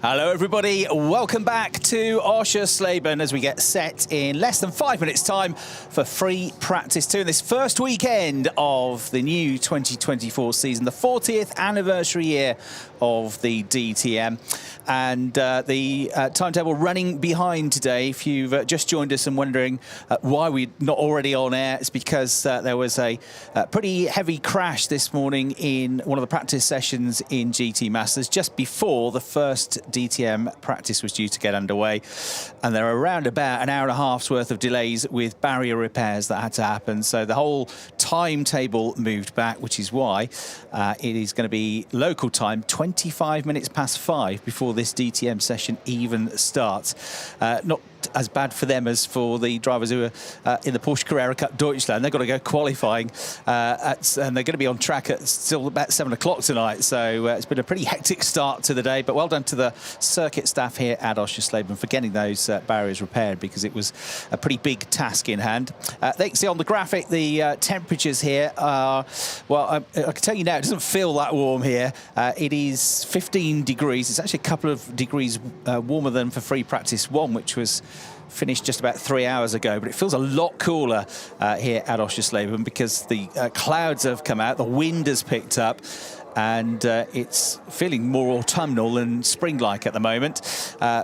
Hello everybody, welcome back to Oschersleben as we get set in less than 5 minutes time for free practice 2 in this first weekend of the new 2024 season, the 40th anniversary year of the DTM, and the timetable running behind today. If you've just joined us and wondering why we're not already on air, it's because there was a pretty heavy crash this morning in one of the practice sessions in GT Masters just before the first DTM practice was due to get underway, and there are around about an hour and a half's worth of delays with barrier repairs that had to happen, so the whole timetable moved back, which is why it is going to be local time 25 minutes past 5 before this DTM session even starts. Not as bad for them as for the drivers who are in the Porsche Carrera Cup Deutschland. They've got to go qualifying and they're going to be on track at still about 7 o'clock tonight, so it's been a pretty hectic start to the day, but well done to the circuit staff here at Oschersleben for getting those barriers repaired, because it was a pretty big task in hand. They can see on the graphic the temperatures here are, well, I can tell you now, it doesn't feel that warm here. It is 15 degrees. It's actually a couple of degrees warmer than for free practice 1, which was finished just about 3 hours ago, but it feels a lot cooler here at Oschersleben because the clouds have come out, the wind has picked up, and it's feeling more autumnal and spring-like at the moment.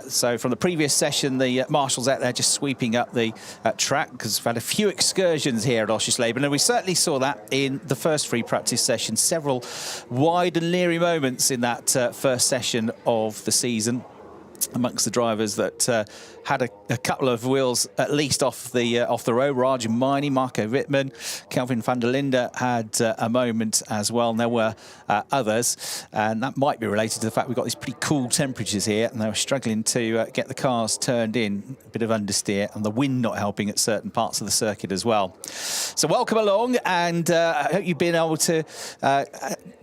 So from the previous session, the marshals out there just sweeping up the track, because we've had a few excursions here at Oschersleben, and we certainly saw that in the first free practice session. Several wide and leery moments in that first session of the season amongst the drivers that had a couple of wheels at least off the road. Raj Maini, Marco Wittmann, Kelvin van der Linde had a moment as well, and there were others, and that might be related to the fact we've got these pretty cool temperatures here, and they were struggling to get the cars turned in, a bit of understeer, and the wind not helping at certain parts of the circuit as well. So welcome along, and I hope you've been able to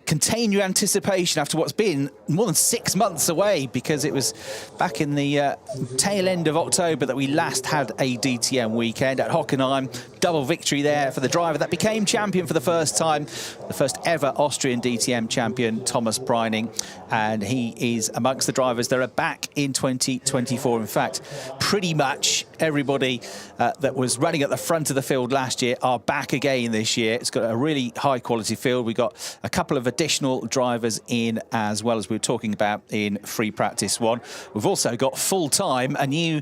contain your anticipation after what's been more than 6 months away, because it was back in the tail end of October that we last had a DTM weekend at Hockenheim. Double victory there for the driver that became champion for the first time, the first ever Austrian DTM champion, Thomas Breining, and he is amongst the drivers that are back in 2024. In fact, pretty much everybody that was running at the front of the field last year are back again this year. It's got a really high quality field. We've got a couple of additional drivers in, as well as we were talking about in free practice 1. We've also got full-time a new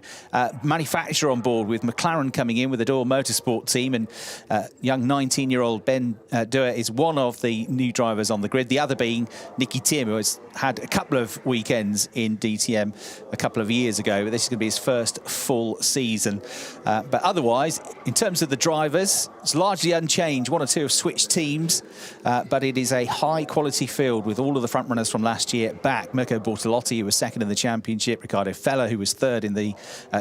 manufacturer on board, with McLaren coming in with the Door Motorsport team, and young 19-year-old Ben Deur is one of the new drivers on the grid, the other being Nicky Thiem, who has had a couple of weekends in DTM a couple of years ago, but this is going to be his first full season. But otherwise, in terms of the drivers, it's largely unchanged. 1 or 2 have switched teams, but it is a high-quality field with all of the front runners from last year back. Mirko Bortolotti, who was second in the championship, Ricardo Feller, who was third in the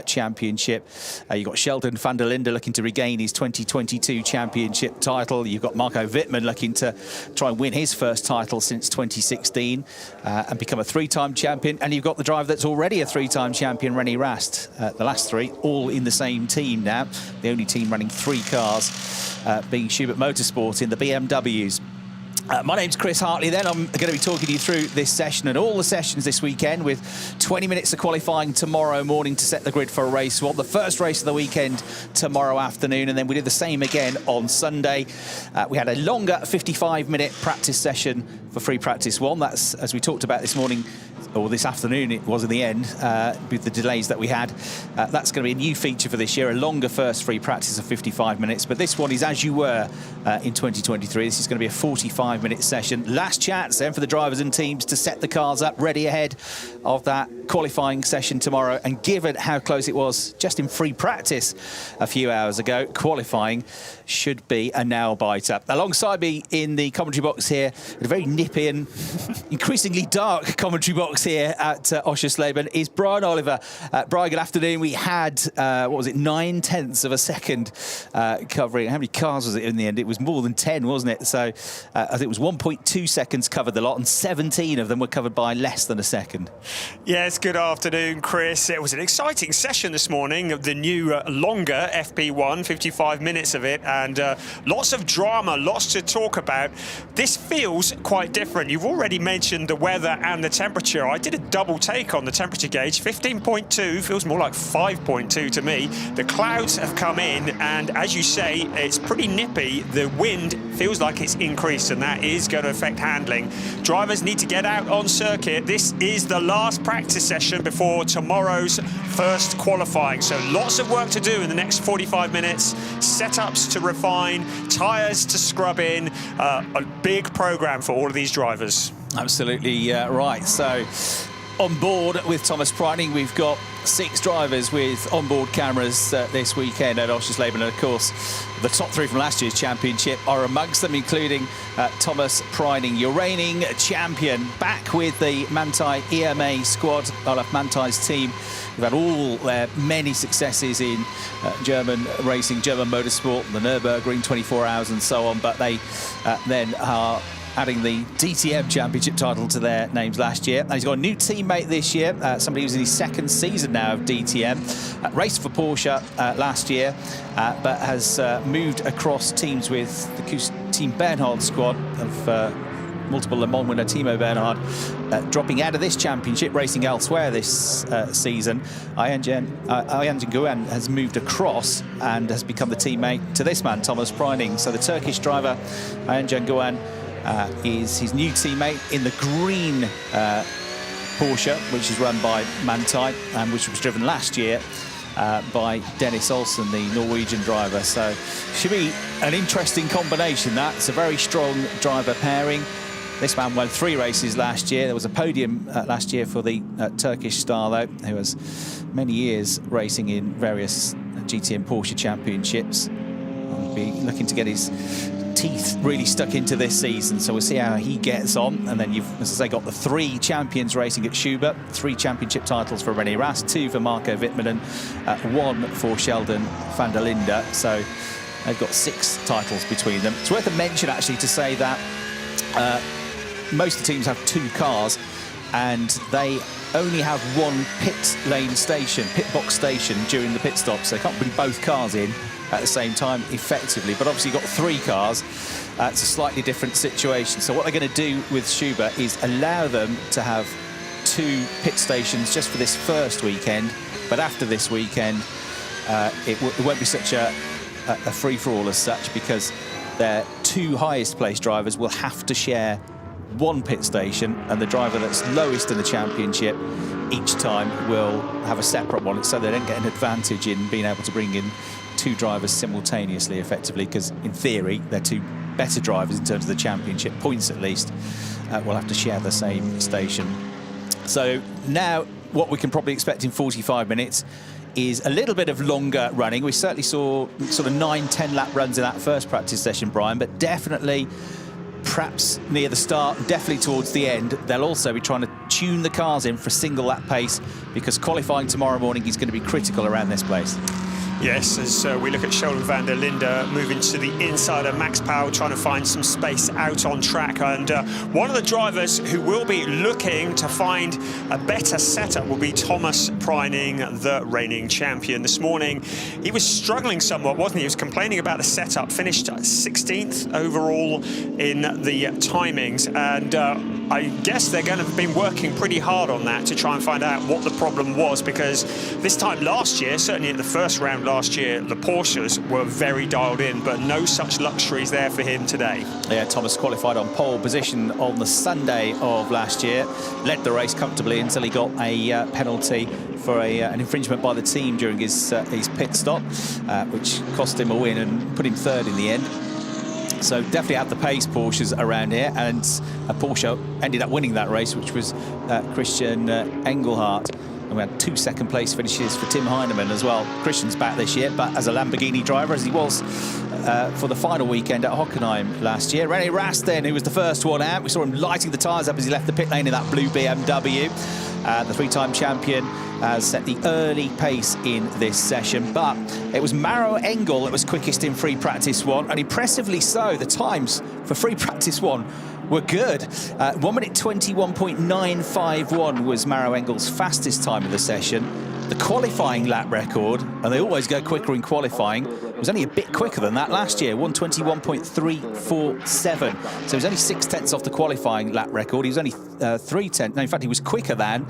championship. You've got Sheldon van der Linde looking to regain his 2022 championship title. You've got Marco Wittmann looking to try and win his first title since 2016 and become a 3-time champion. And you've got the driver that's already a 3-time champion, René Rast. The last 3 all in the same team now. The only team running 3 cars being Schubert Motorsport in the BMWs. My name's Chris Hartley then. I'm going to be talking you through this session and all the sessions this weekend, with 20 minutes of qualifying tomorrow morning to set the grid for race 1. The first race of the weekend tomorrow afternoon, and then we did the same again on Sunday. We had a longer 55-minute practice session for free practice 1. That's, as we talked about this morning, or this afternoon it was in the end, with the delays that we had. That's going to be a new feature for this year, a longer first free practice of 55 minutes. But this one is as you were in 2023. This is going to be a 45-minute session. Last chance then for the drivers and teams to set the cars up ready ahead of that qualifying session tomorrow. And given how close it was just in free practice a few hours ago, qualifying should be a nail-biter. Alongside me in the commentary box here, a very nippy and increasingly dark commentary box here at Oschersleben, is Brian Oliver. Brian, good afternoon. We had, what was it, 9/10 of a second covering. How many cars was it in the end? It was more than 10, wasn't it? So I think it was 1.2 seconds covered the lot, and 17 of them were covered by less than a second. Yes, Gareth, good afternoon. Chris, it was an exciting session this morning of the new longer FP1, 55 minutes of it, and lots of drama, lots to talk about. This feels quite different. You've already mentioned the weather and the temperature. I did a double take on the temperature gauge. 15.2 feels more like 5.2 to me. The clouds have come in, and as you say, it's pretty nippy. The wind feels like it's increased, and that is going to affect handling. Drivers need to get out on circuit. This is the last practice session before tomorrow's first qualifying. So lots of work to do in the next 45 minutes. Setups to refine, tyres to scrub in. A big programme for all of these drivers. Absolutely right. So on board with Thomas Preining, we've got 6 drivers with onboard cameras this weekend at Oschersleben, and of course the top 3 from last year's championship are amongst them, including Thomas Preining, your reigning champion, back with the Manthey EMA squad, Olaf Manthey's team. We've had all their many successes in German racing, German motorsport, the Nürburgring, 24 hours and so on, but they then are adding the DTM Championship title to their names last year. And he's got a new teammate this year, somebody who's in his 2nd season now of DTM. Raced for Porsche last year, but has moved across teams with the Team Bernhard squad of multiple Le Mans winner Timo Bernhard, dropping out of this championship, racing elsewhere this season. Ayanjan Guan has moved across and has become the teammate to this man, Thomas Preining. So the Turkish driver, Ayanjan Guan, is his new teammate in the green Porsche, which is run by Manthey and which was driven last year by Dennis Olsen, the Norwegian driver. So should be an interesting combination. That's a very strong driver pairing. This man won 3 races last year. There was a podium last year for the Turkish star, though, who has many years racing in various GTM Porsche championships. He'll be looking to get his teeth really stuck into this season, so we'll see how he gets on. And then you've, as I say, got the 3 champions racing at Schubert, 3 championship titles for René Rast, 2 for Marco Wittmann, and 1 for Sheldon van der Linde. So they've got 6 titles between them. It's worth a mention, actually, to say that most of the teams have 2 cars, and they only have 1 pit lane station, pit box station during the pit stop, so they can't bring both cars in at the same time effectively. But obviously you've got 3 cars. It's a slightly different situation. So what they're going to do with Schubert is allow them to have 2 pit stations just for this first weekend, but after this weekend it won't be such a free-for-all as such, because their 2 highest placed drivers will have to share 1 pit station, and the driver that's lowest in the championship each time will have a separate one, so they don't get an advantage in being able to bring in 2 drivers simultaneously effectively, because in theory they're 2 better drivers in terms of the championship points at least, will have to share the same station. So now what we can probably expect in 45 minutes is a little bit of longer running. We certainly saw sort of 9-10 lap runs in that first practice session, Brian, but definitely perhaps near the start, definitely towards the end, they'll also be trying to tune the cars in for single lap pace, because qualifying tomorrow morning is going to be critical around this place. Yes, as we look at Sheldon van der Linde moving to the inside of Max Powell, trying to find some space out on track. And one of the drivers who will be looking to find a better setup will be Thomas Preining, the reigning champion. This morning, he was struggling somewhat, wasn't he? He was complaining about the setup, finished 16th overall in the timings. And I guess they're going to have been working pretty hard on that to try and find out what the problem was, because this time last year, certainly in the first round last year, the Porsches were very dialed in, but no such luxuries there for him today. Yeah, Thomas qualified on pole position on the Sunday of last year, led the race comfortably until he got a penalty for an infringement by the team during his pit stop, which cost him a win and put him 3rd in the end. So definitely had the pace Porsches around here, and Porsche ended up winning that race, which was Christian Engelhardt. And we had 2 second place finishes for Tim Heinemann as well. Christian's back this year, but as a Lamborghini driver, as he was for the final weekend at Hockenheim last year. René Rast then, who was the first one out. We saw him lighting the tyres up as he left the pit lane in that blue BMW. The 3-time champion has set the early pace in this session, but it was Maro Engel that was quickest in free practice 1, and impressively so. The times for free practice 1 were good. 1 minute 21.951 was Maro Engel's fastest time of the session. The qualifying lap record, and they always go quicker in qualifying, was only a bit quicker than that last year, 121.347. So he was only 6/10 off the qualifying lap record. He was only 3/10. No, in fact, he was quicker than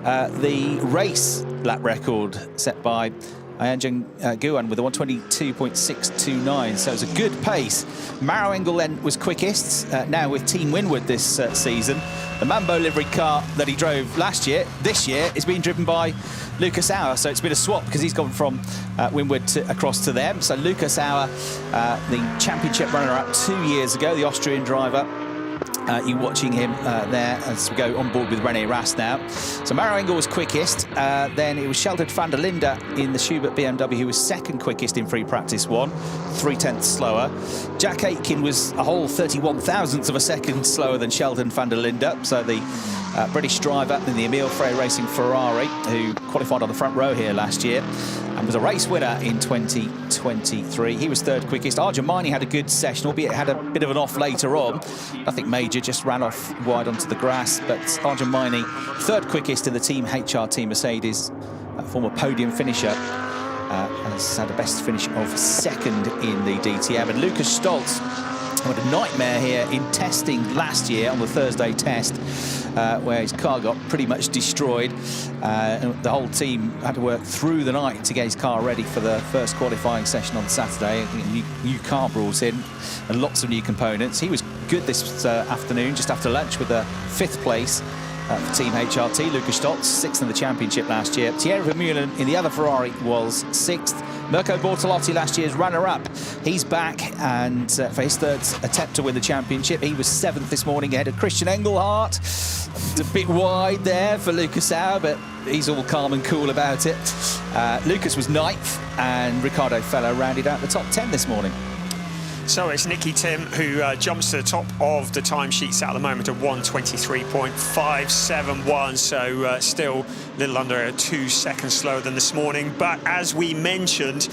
the race lap record set by Ayanjung Guan with a 122.629, so it was a good pace. Maro Engel then was quickest, now with Team Winward this season. The Mambo livery car that he drove last year, this year, is being driven by Lucas Auer, so it's been a swap because he's gone from Winward across to them. So Lucas Auer, the championship runner-up 2 years ago, the Austrian driver. You're watching him there as we go on board with René Rast now. So Maro Engel was quickest. Then it was Sheldon van der Linde in the Schubert BMW who was second quickest in free practice 1, 3/10 slower. Jack Aitken was a whole 31 thousandths of a second slower than Sheldon van der Linde. So the British driver in the Emile Frey Racing Ferrari, who qualified on the front row here last year and was a race winner in 2023. He was third quickest. Arjun Maini had a good session, albeit had a bit of an off later on. Nothing major, just ran off wide onto the grass. But Arjun Maini, third quickest in the Team HRT Mercedes, former podium finisher, has had a best finish of second in the DTM. And Lucas Stoltz had a nightmare here in testing last year on the Thursday test, where his car got pretty much destroyed. And the whole team had to work through the night to get his car ready for the first qualifying session on Saturday. A new car brought in and lots of new components. He was good this afternoon, just after lunch, with a 5th place for Team HRT. Lucas Stoltz, 6th in the championship last year. Thierry Vermeulen in the other Ferrari was 6th. Mirko Bortolotti, last year's runner-up, he's back, and for his third attempt to win the championship, he was 7th this morning ahead of Christian Engelhardt. It's a bit wide there for Lucas Auer, but he's all calm and cool about it. Lucas was 9th, and Ricardo Feller rounded out the top 10 this morning. So it's Nicky Tim who jumps to the top of the timesheets at the moment at 1:23.571, so still a little under 2 seconds slower than this morning. But as we mentioned,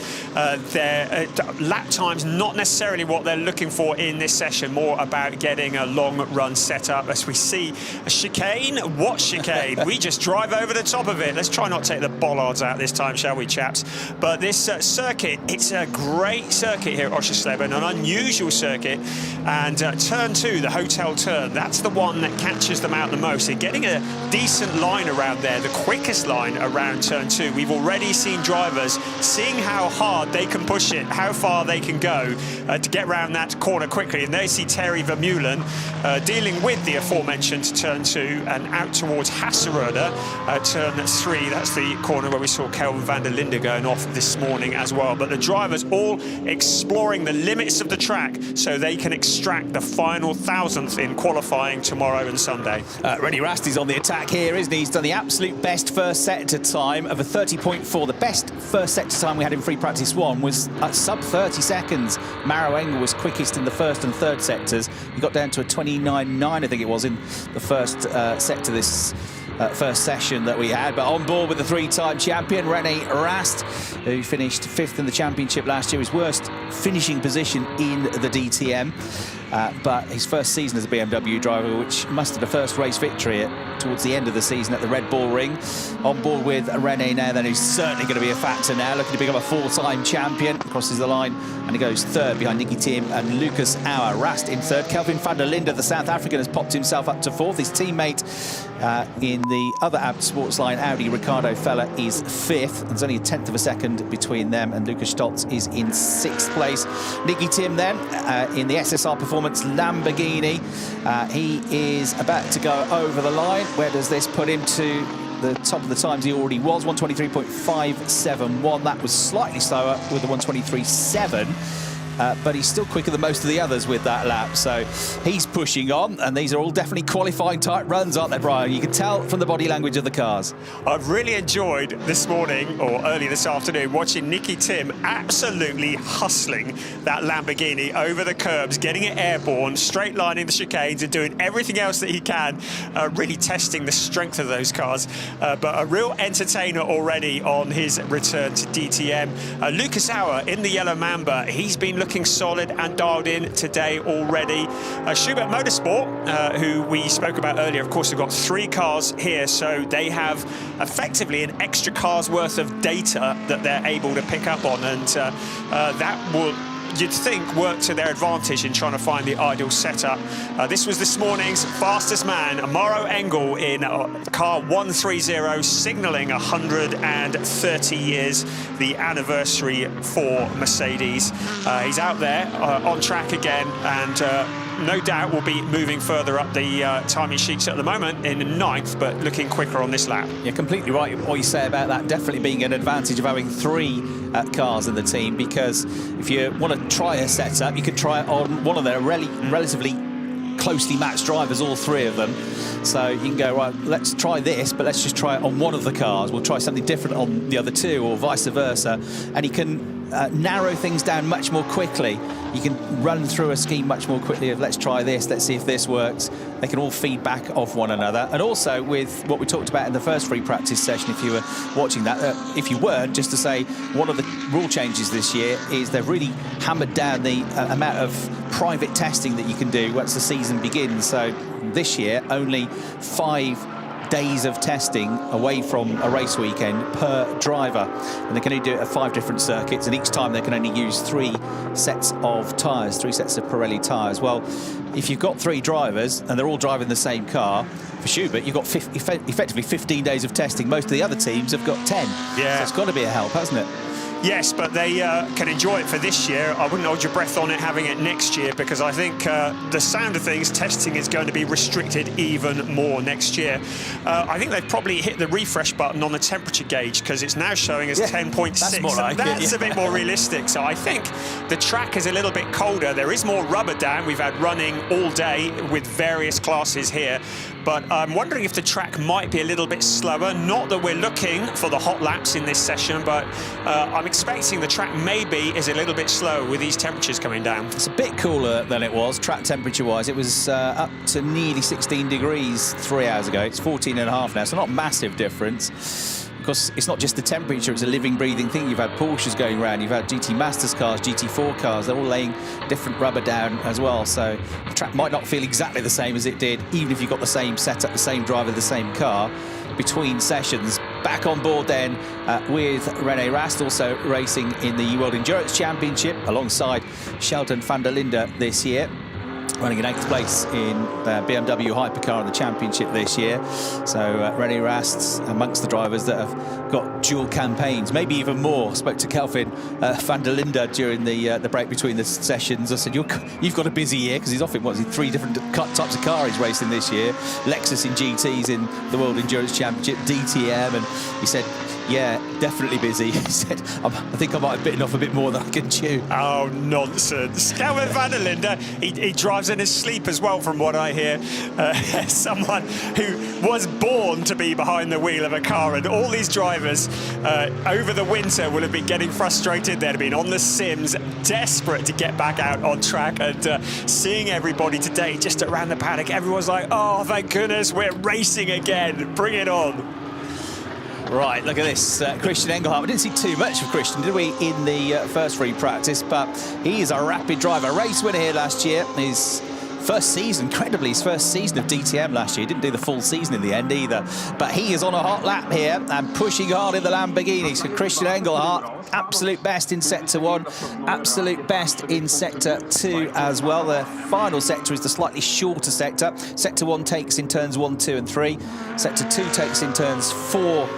their lap time's not necessarily what they're looking for in this session, more about getting a long run set up. As we see a chicane, what chicane? We just drive over the top of it. Let's try not to take the bollards out this time, shall we, chaps? But this circuit, it's a great circuit here at Oschersleben, an unusual circuit, and turn 2, the hotel turn, that's the one that catches them out the most. They're getting a decent line around there, the quickest line around turn 2. We've already seen drivers seeing how hard they can push it, how far they can go to get around that corner quickly, and they see Thierry Vermeulen dealing with the aforementioned turn 2 and out towards Hasseröder, turn 3. That's the corner where we saw Kelvin van der Linde going off this morning as well. But the drivers all exploring the limits of the track so they can extract the final 1,000th in qualifying tomorrow and Sunday. René Rast is on the attack here, isn't he? He's done the absolute best first sector time of a 30.4. The best first sector time we had in free practice 1 was at sub 30 seconds. Maro Engel was quickest in the first and third sectors. He got down to a 29.9, I think it was, in the first sector this first session that we had. But on board with the 3-time champion, René Rast, who finished 5th in the championship last year, his worst finishing position in the DTM. But his first season as a BMW driver, which mustered a first race victory towards the end of the season at the Red Bull Ring. On board with René now, then, who's certainly going to be a factor now, looking to become a 4-time champion. Crosses the line and he goes third behind Nicky Tim and Lucas Auer. Rast in third. Kelvin van der Linde, the South African, has popped himself up to 4th. His teammate in the other Sportsline Audi, Ricardo Feller, is 5th. There's only a 1/10 of a second between them, and Lucas Stoltz is in 6th place. Nicky Tim then in the SSR Performance Lamborghini. He is about to go over the line. Where does this put him to? The top of the times he already was, 1:23.571. That was slightly slower with the 1:23.7. But he's still quicker than most of the others with that lap. So he's pushing on, and these are all definitely qualifying type runs, aren't they, Brian? You can tell from the body language of the cars. I've really enjoyed this morning, or early this afternoon, watching Nicky Tim absolutely hustling that Lamborghini over the curbs, getting it airborne, straight lining the chicanes and doing everything else that he can, really testing the strength of those cars. But a real entertainer already on his return to DTM. Lucas Auer in the yellow Mamba, he's been looking looking solid and dialed in today already. Schubert Motorsport, who we spoke about earlier, of course, they've got 3 cars here, so they have effectively an extra car's worth of data that they're able to pick up on, and that will, you'd think, work to their advantage in trying to find the ideal setup. This was this morning's fastest man, Amaro Engel, in car 130, signalling 130 years, the anniversary for Mercedes. He's out there on track again, and no doubt will be moving further up the timing sheets at the moment in 9th, but looking quicker on this lap. You're completely right what you say about that, definitely being an advantage of having 3 cars in the team, because if you want to try a setup, you could try it on one of their relatively closely matched drivers, all 3 of them. So you can go, right, let's try this, but let's just try it on one of the cars. We'll try something different on the other 2, or vice versa. And you can narrow things down much more quickly. You can run through a scheme much more quickly of, let's try this, let's see if this works. They can all feed back off one another. And also with what we talked about in the first free practice session, if you were watching that, if you weren't, just to say, one of the rule changes this year is they've really hammered down the amount of private testing that you can do once the season begins. So this year, only 5 days of testing away from a race weekend per driver, and they can only do it at 5 different circuits, and each time they can only use 3 sets of tyres, 3 sets of Pirelli tyres. Well, if you've got 3 drivers and they're all driving the same car, for Schubert, you've got effectively 15 days of testing. Most of the other teams have got 10. Yeah. So it's got to be a help, hasn't it? Yes, but they can enjoy it for this year. I wouldn't hold your breath on it having it next year, because I think the sound of things, testing is going to be restricted even more next year. I think they've probably hit the refresh button on the temperature gauge, because it's now showing us 10.6. That's more like That's a bit more realistic. So I think the track is a little bit colder. There is more rubber down. We've had running all day with various classes here. But I'm wondering if the track might be a little bit slower. Not that we're looking for the hot laps in this session, but I'm expecting the track maybe is a little bit slow with these temperatures coming down. It's a bit cooler than it was, track temperature-wise. It was up to nearly 16 degrees 3 hours ago. It's 14.5 now, so not a massive difference. Because it's not just the temperature, it's a living, breathing thing. You've had Porsches going around, you've had GT Masters cars, GT4 cars, they're all laying different rubber down as well. So the track might not feel exactly the same as it did, even if you've got the same setup, the same driver, the same car between sessions. Back on board then with René Rast, also racing in the World Endurance Championship alongside Sheldon van der Linde this year, running in 8th place in BMW Hypercar in the championship this year. So René Rast's amongst the drivers that have got dual campaigns, maybe even more. Spoke to Kelvin van der Linde during the break between the sessions. I said, you've got a busy year, because he's often, 3 different types of car he's racing this year. Lexus in GTs in the World Endurance Championship, DTM, and he said, yeah, definitely busy. He said, I think I might have bitten off a bit more than I can chew. Oh, nonsense. Kelvin van der Linde, he drives in his sleep as well, from what I hear. Someone who was born to be behind the wheel of a car, and all these drivers over the winter will have been getting frustrated. They'd have been on the sims, desperate to get back out on track, and seeing everybody today just around the paddock, everyone's like, oh, thank goodness, we're racing again. Bring it on. Right, look at this, Christian Engelhardt. We didn't see too much of Christian, did we, in the first free practice, but he is a rapid driver. Race winner here last year. His first season, incredibly, his first season of DTM last year. He didn't do the full season in the end either, but he is on a hot lap here and pushing hard in the Lamborghini. So Christian Engelhardt, absolute best in Sector 1, absolute best in Sector 2 as well. The final sector is the slightly shorter sector. Sector 1 takes in turns 1, 2 and 3. Sector 2 takes in turns 4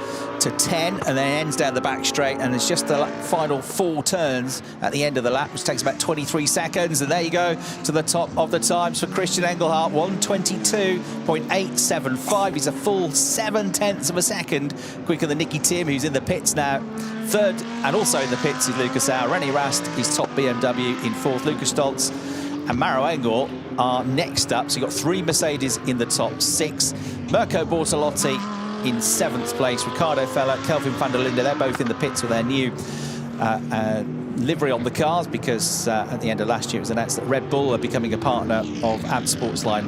to 10, and then ends down the back straight, and it's just the final 4 turns at the end of the lap, which takes about 23 seconds. And there you go to the top of the times for Christian Engelhardt, 1:22.875. He's a full 7/10 of a second quicker than Nicky Tim, who's in the pits now. Third, and also in the pits, is Lucas Auer. René Rast is top BMW in 4th. Lucas Stoltz and Maro Engel are next up. So you've got 3 Mercedes in the top 6. Mirko Bortolotti in 7th place. Ricardo Feller, Kelvin van der Linde, they're both in the pits with their new livery on the cars, because at the end of last year it was announced that Red Bull are becoming a partner of AB Sportsline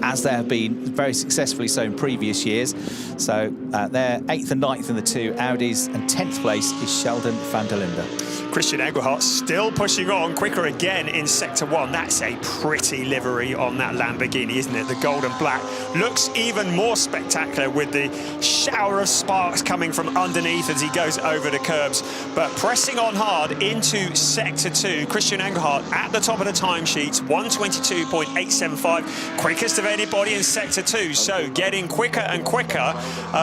as they have been very successfully so in previous years. So they're 8th and 9th in the two Audis, and 10th place is Sheldon van der Linde. Christian Engelhardt still pushing on, quicker again in Sector 1. That's a pretty livery on that Lamborghini, isn't it? The gold and black looks even more spectacular with the shower of sparks coming from underneath as he goes over the curbs. But pressing on hard into Sector 2, Christian Engelhardt at the top of the timesheets, 122.875, quickest of anybody in Sector 2. So getting quicker and quicker.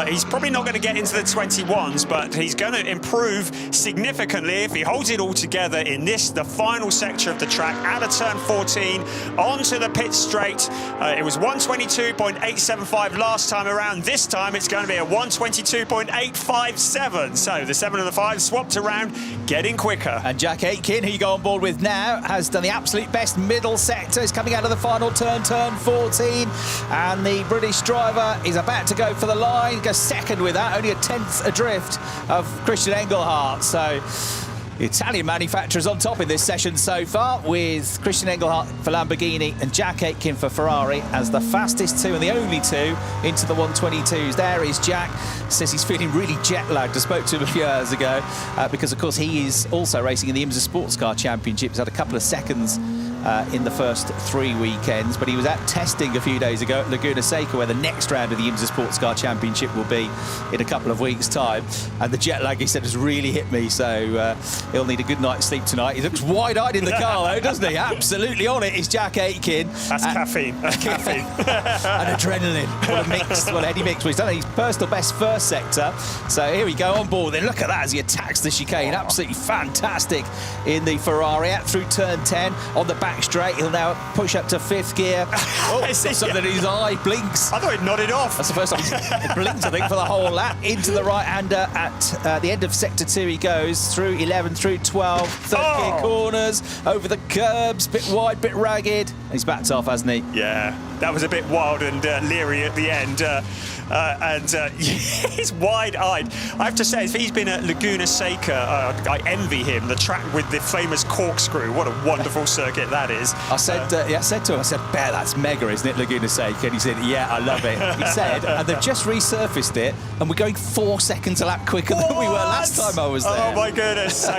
He's probably not going to get into the 21s, but he's going to improve significantly if he holds it all together in this, the final sector of the track, out of turn 14, onto the pit straight. It was 122.875 last time around. This time it's going to be a 122.857. So the 7 and the 5 swapped around, getting quicker. And Jack Aitken, who you go on board with now, has done the absolute best middle sector. He's coming out of the final turn, turn 14. And the British driver is about to go for the line, goes second with that, only a 10th adrift of Christian Engelhardt. So the Italian manufacturers on top in this session so far, with Christian Engelhardt for Lamborghini and Jack Aitken for Ferrari as the fastest two and the only two into the 122s. There is Jack. Says he's feeling really jet lagged. I spoke to him a few hours ago because, of course, he is also racing in the IMSA Sports Car Championship. He's had a couple of seconds in the first 3 weekends, but he was out testing a few days ago at Laguna Seca, where the next round of the IMSA Sports Car Championship will be in a couple of weeks' time. And the jet lag, he said, has really hit me, so he'll need a good night's sleep tonight. He looks wide-eyed in the car, though, doesn't he? Absolutely on it is Jack Aitken. That's caffeine. That's caffeine. And adrenaline. What a mix. What a heady mix. Well, he's done his personal best first sector. So here we go on board. Then look at that as he attacks the chicane. Absolutely fantastic in the Ferrari. Out through turn 10 on the back straight. He'll now push up to 5th gear. Oh, something in his eye blinks. I thought he'd nodded off. That's the first time he blinked, I think, for the whole lap. Into the right-hander at the end of Sector 2 he goes, through 11, through 12, third gear corners, over the curbs, bit wide, bit ragged. And he's backed off, hasn't he? Yeah, that was a bit wild and leery at the end. He's wide-eyed. I have to say, if he's been at Laguna Seca, I envy him. The track with the famous corkscrew. What a wonderful circuit that is. I said to him, I said, "Bet that's mega, isn't it, Laguna Seca?" And he said, "Yeah, I love it." He said, and they've just resurfaced it, and we're going 4 seconds a lap quicker than we were last time I was there. Oh my goodness! So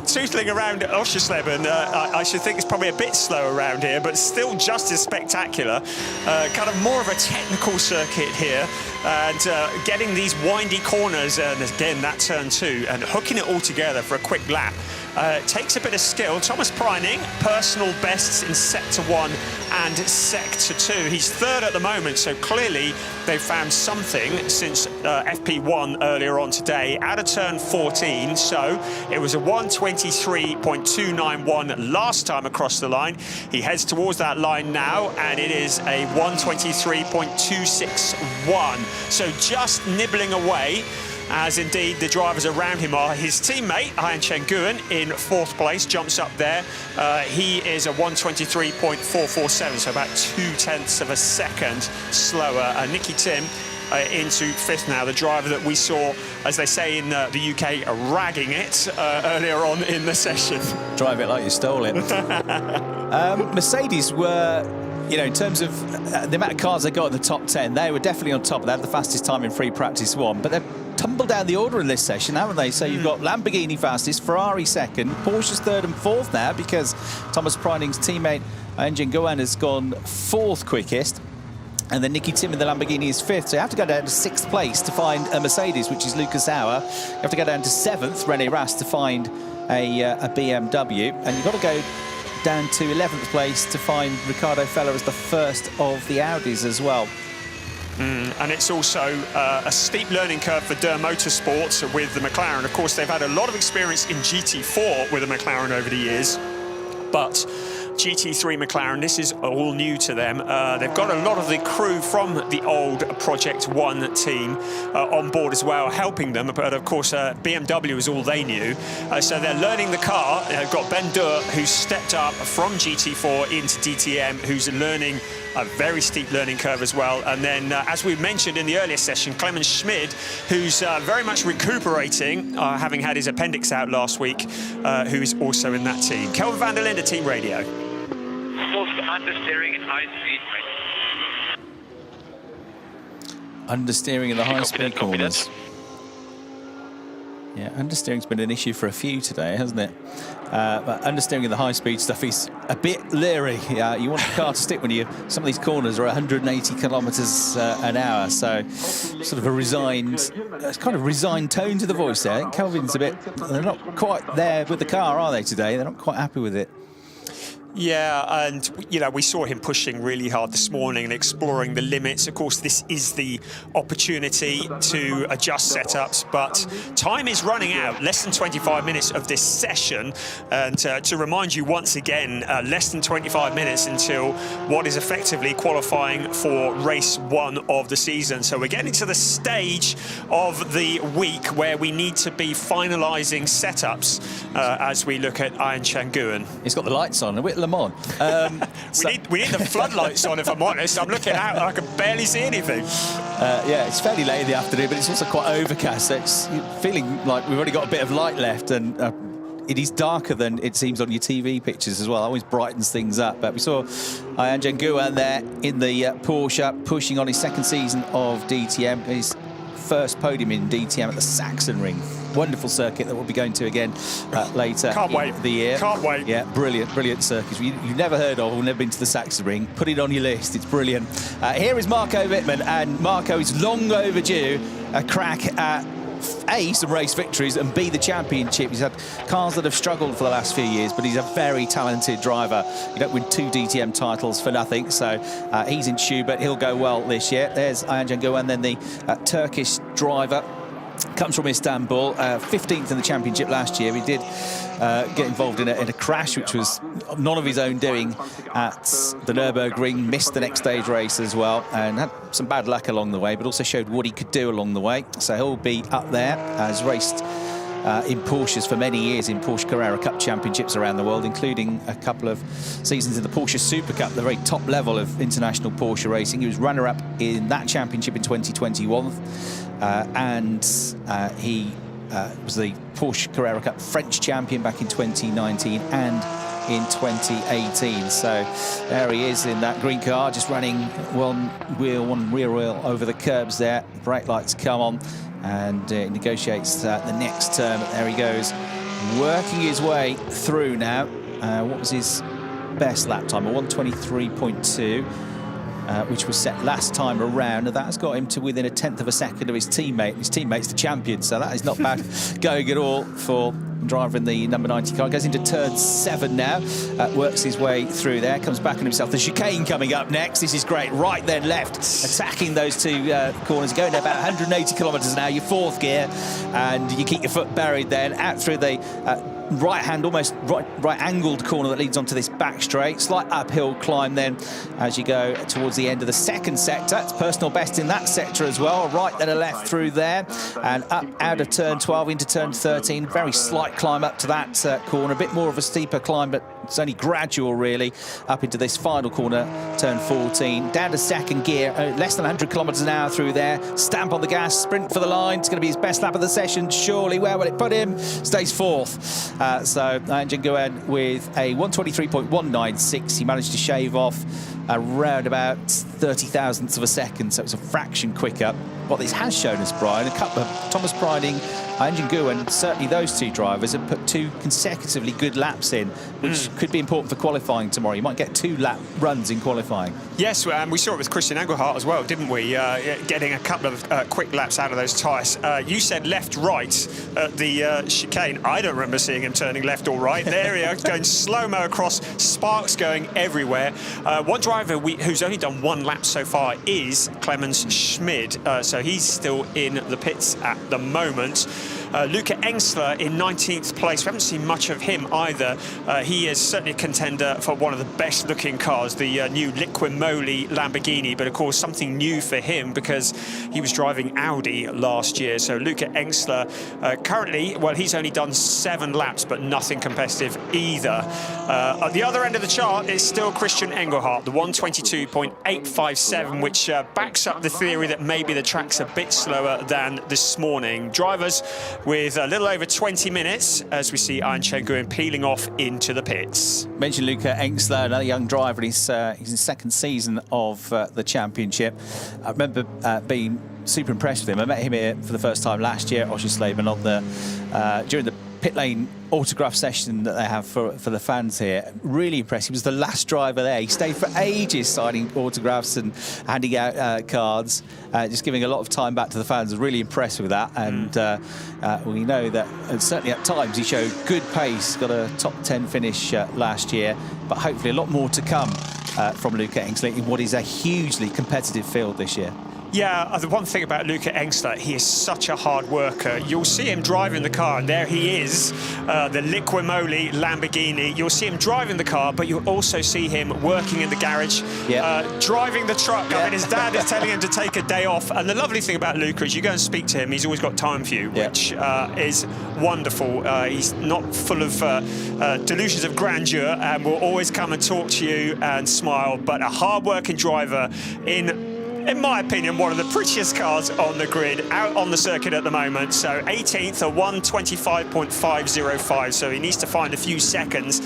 tootling around Oschersleben, I should think it's probably a bit slow around here, but still just as spectacular. Kind of more of a technical circuit here. And getting these windy corners, and again that turn 2, and hooking it all together for a quick lap. Takes a bit of skill. Thomas Preining, personal bests in Sector 1 and Sector 2. He's third at the moment, so clearly they've found something since FP1 earlier on today. Out of turn 14, so it was a 123.291 last time across the line. He heads towards that line now, and it is a 123.261. So just nibbling away, as indeed the drivers around him are. His teammate, Ian Chen-Nguyen, in 4th place, jumps up there. He is a 123.447, so about 0.2 of a second slower. Nicky Tim into 5th now, the driver that we saw, as they say in the UK, ragging it earlier on in the session. Drive it like you stole it. Mercedes were, you know, in terms of the amount of cars they got in the top 10, they were definitely on top. They had the fastest time in free practice 1, but they've tumbled down the order in this session, haven't they? So you've got Lamborghini fastest, Ferrari second, Porsche's 3rd and 4th now, because Thomas Preining's teammate Ian Chen-Nguyen has gone 4th quickest. And then Nicky Tim in the Lamborghini is 5th. So you have to go down to 6th place to find a Mercedes, which is Lucas Auer. You have to go down to 7th, René Rast, to find a BMW. And you've got to go down to 11th place to find Ricardo Feller as the first of the Audis as well. And it's also a steep learning curve for Der Motorsport with the McLaren. Of course, they've had a lot of experience in GT4 with the McLaren over the years, but GT3 McLaren, this is all new to them. They've got a lot of the crew from the old Project 1 team on board as well, helping them. But of course, BMW is all they knew. So they're learning the car. They've got Ben Durr, who's stepped up from GT4 into DTM, who's learning a very steep learning curve as well. And then, as we mentioned in the earlier session, Clemens Schmid, who's very much recuperating, having had his appendix out last week, who is also in that team. Kelvin van der Linde, Team Radio. Full understeering and high speed. understeering in the high-speed corners. Yeah, understeering's been an issue for a few today, hasn't it? But understeering in the high-speed stuff is a bit leery. You want the car to stick when some of these corners are 180 kilometres an hour, so sort of a resigned tone to the voice there. I think Kelvin's they're not quite there with the car, are they, today? They're not quite happy with it. Yeah, and we saw him pushing really hard this morning and exploring the limits. Of course, this is the opportunity to adjust setups, but time is running out. Less than 25 minutes of this session, and to remind you once again, less than 25 minutes until what is effectively qualifying for race 1 of the season. So we're getting to the stage of the week where we need to be finalising setups as we look at Ian Changuen. He's got the lights on, a bit Le Mans. We need the floodlights on, if I'm honest. I'm looking out and I can barely see anything. Yeah, it's fairly late in the afternoon, but it's also quite overcast, so it's feeling like we've only got a bit of light left, and it is darker than it seems on your TV pictures as well. It always brightens things up. But we saw Ian Changuen there in the Porsche, pushing on his second season of DTM, his first podium in DTM at the Sachsenring. Wonderful circuit that we'll be going to again later in the year. Can't wait. Yeah, brilliant circuit. You've never heard of or never been to the Sachsenring. Put it on your list. It's brilliant. Here is Marco Wittmann, and Marco is long overdue a crack at some race victories and B, the championship. He's had cars that have struggled for the last few years, but he's a very talented driver. You don't win 2 DTM titles for nothing, so he's in tune, but he'll go well this year. There's Ian Changuen, then the Turkish driver. Comes from Istanbul, 15th in the championship last year. He did get involved in a crash, which was none of his own doing at the Nürburgring. Missed the next stage race as well, and had some bad luck along the way, but also showed what he could do along the way. So he'll be up there. Has raced in Porsches for many years in Porsche Carrera Cup championships around the world, including a couple of seasons in the Porsche Super Cup, the very top level of international Porsche racing. He was runner-up in that championship in 2021, and he was the Porsche Carrera Cup French champion back in 2019 and in 2018. So there he is in that green car, just running one rear wheel over the curbs there. Brake lights come on, and negotiates the next turn. There he goes, working his way through now. What was his best lap time? A 1:23.2, which was set last time around, and that has got him to within 1/10 of a second of his teammate. His teammate's the champion, so that is not bad going at all for driver in the number 90 car. Goes into turn 7 now, works his way through there, comes back on himself. The chicane coming up next. This is great. Right then left, attacking those 2 corners, going about 180 kilometres an hour, your 4th gear, and you keep your foot buried then out through the almost right angled corner that leads onto this back straight. Slight uphill climb then as you go towards the end of the 2nd sector. It's personal best in that sector as well. Right then a left through there, and up out of turn 12 into turn 13. Very slight climb up to that corner, a bit more of a steeper climb, but it's only gradual really up into this final corner, turn 14. Down to 2nd gear, less than 100 kilometres an hour through there. Stamp on the gas, sprint for the line. It's going to be his best lap of the session, surely. Where will it put him? Stays 4th. So Ian Changuen with a 1:23.196. He managed to shave off around about 30 thousandths of a second, so it's a fraction quicker. What this has shown us, Brian, a couple of Thomas Priding, Ian Changuen, certainly those 2 drivers have put 2 consecutively good laps in, which could be important for qualifying tomorrow. You might get 2 lap runs in qualifying. Yes, we saw it with Christian Engelhardt as well, didn't we? Getting a couple of quick laps out of those tyres. You said left-right at the chicane. I don't remember seeing him turning left or right. There he is, going slow-mo across, sparks going everywhere. One driver who's only done 1 lap so far is Clemens Schmid, so he's still in the pits at the moment. Luca Engsler in 19th place. We haven't seen much of him either. He is certainly a contender for one of the best looking cars, the new Liquimoli Lamborghini, but of course something new for him because he was driving Audi last year. So Luca Engsler currently, well, he's only done 7 laps, but nothing competitive either. At the other end of the chart is still Christian Engelhardt, the 1:22.857, which backs up the theory that maybe the track's a bit slower than this morning. Drivers with a little over 20 minutes as we see Ian Changuen peeling off into the pits. Mentioned Luca Engsler, another young driver. He's in his 2nd season of the championship. I remember being super impressed with him. I met him here for the first time last year at Oschersleben on the during the pit lane autograph session that they have for the fans here. Really impressed. He was the last driver there. He stayed for ages signing autographs and handing out cards, just giving a lot of time back to the fans. I was really impressed with that. And we know that, and certainly at times, he showed good pace. Got a top 10 finish last year, but hopefully a lot more to come from Luca Engstler in what is a hugely competitive field this year. Yeah, the one thing about Luca Engstler, he is such a hard worker. You'll see him driving the car, and there he is, the Liquimoli Lamborghini. You'll see him driving the car, but you'll also see him working in the garage, driving the truck. I mean, his dad is telling him to take a day off. And the lovely thing about Luca is you go and speak to him, he's always got time for you, which is wonderful. He's not full of delusions of grandeur and will always come and talk to you and smile, but a hard-working driver in my opinion, one of the prettiest cars on the grid, out on the circuit at the moment. So 18th, a 1:25.505. So he needs to find a few seconds.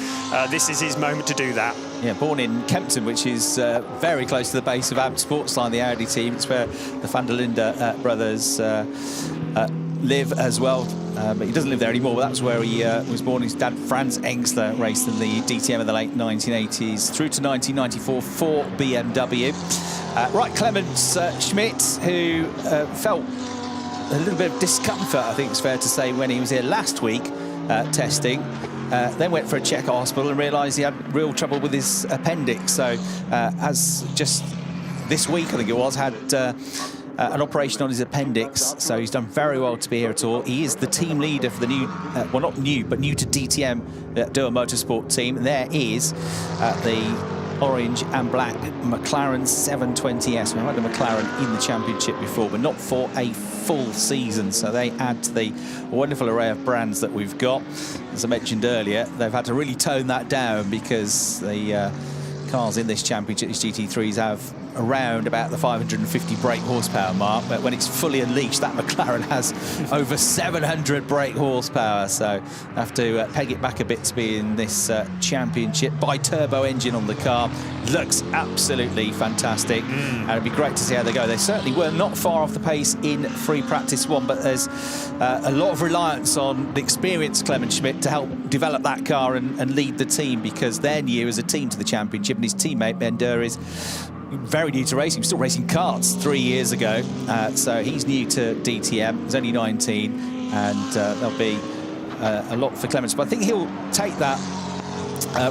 This is his moment to do that. Yeah, born in Kempton, which is very close to the base of Abt Sportsline, the Audi team. It's where the van der Linde brothers live as well. But he doesn't live there anymore, but that's where he was born. His dad, Franz Engstler, raced in the DTM in the late 1980s through to 1994 for BMW. Right, Clemens Schmidt, who felt a little bit of discomfort, I think it's fair to say, when he was here last week testing. Then went for a check at hospital and realised he had real trouble with his appendix. So as just this week, I think it was, had an operation on his appendix, so he's done very well to be here at all. He is the team leader for the new, well, not new, but new to DTM Duo Motorsport team. There is the orange and black McLaren 720S. We've had a McLaren in the championship before, but not for a full season, so they add to the wonderful array of brands that we've got. As I mentioned earlier, they've had to really tone that down because the cars in this championship, these GT3s, have around about the 550 brake horsepower mark, but when it's fully unleashed, that McLaren has over 700 brake horsepower, so I have to peg it back a bit to be in this championship. Bi-turbo engine on the car, looks absolutely fantastic, and it'd be great to see how they go. They certainly were not far off the pace in free practice one, but there's a lot of reliance on the experienced Clemens Schmidt to help develop that car and lead the team, because they're new as a team to the championship, and his teammate Ben Durr is very new to racing. He was still racing karts 3 years ago, so he's new to DTM. He's only 19, and there'll be a lot for Clemens. But I think he'll take that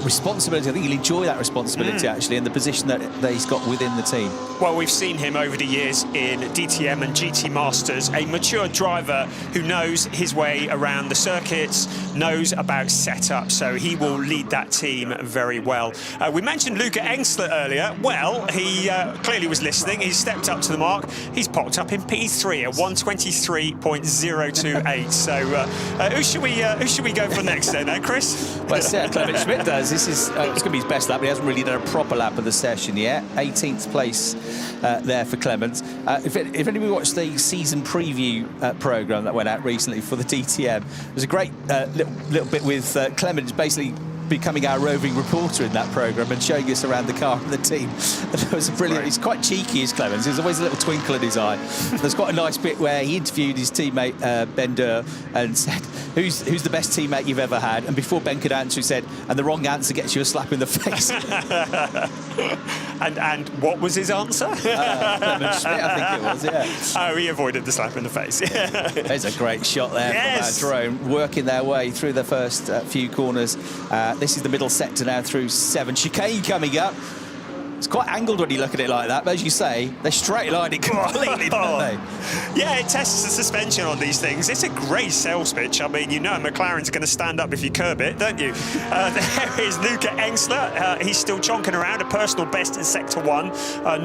responsibility. I think he'll enjoy that responsibility, actually, and the position that he's got within the team. Well, we've seen him over the years in DTM and GT Masters, a mature driver who knows his way around the circuits, knows about setup, so he will lead that team very well. We mentioned Luca Engstler earlier. Well, he clearly was listening. He's stepped up to the mark. He's popped up in P3 at 1:23.028. So who should we go for next then, Chris? Well, Clemens Schmidt does. This is it's going to be his best lap, but he hasn't really done a proper lap of the session yet. 18th place there for Clemens. If anybody watched the season preview programme that went out recently for the DTM, there's a great little bit with Clemens basically becoming our roving reporter in that programme and showing us around the car and the team. And it was brilliant. He's quite cheeky, is Clemens. There's always a little twinkle in his eye. There's quite a nice bit where he interviewed his teammate Ben Durr and said, who's the best teammate you've ever had? And before Ben could answer, he said, and the wrong answer gets you a slap in the face. and what was his answer? Clemens Schmidt, I think it was, yeah. Oh, he avoided the slap in the face. There's a great shot there from our drone, working their way through the first few corners. This is the middle sector now through 7. Chicane coming up. It's quite angled when you look at it like that, but as you say, they're straight lining completely, don't they? Yeah, it tests the suspension on these things. It's a great sales pitch. I mean, you know McLaren's going to stand up if you curb it, don't you? There is Luca Engstler. He's still chonking around, a personal best in Sector 1,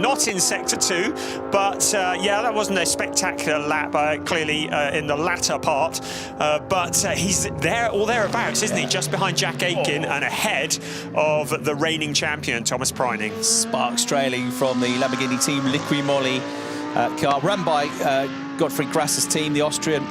not in Sector 2, but yeah, that wasn't a spectacular lap, clearly in the latter part, but he's there or thereabouts, isn't he? Just behind Jack Aitken and ahead of the reigning champion, Thomas Preining. Sparks trailing from the Lamborghini team Liquimoli car, run by Gottfried Grasser's team, the Austrian,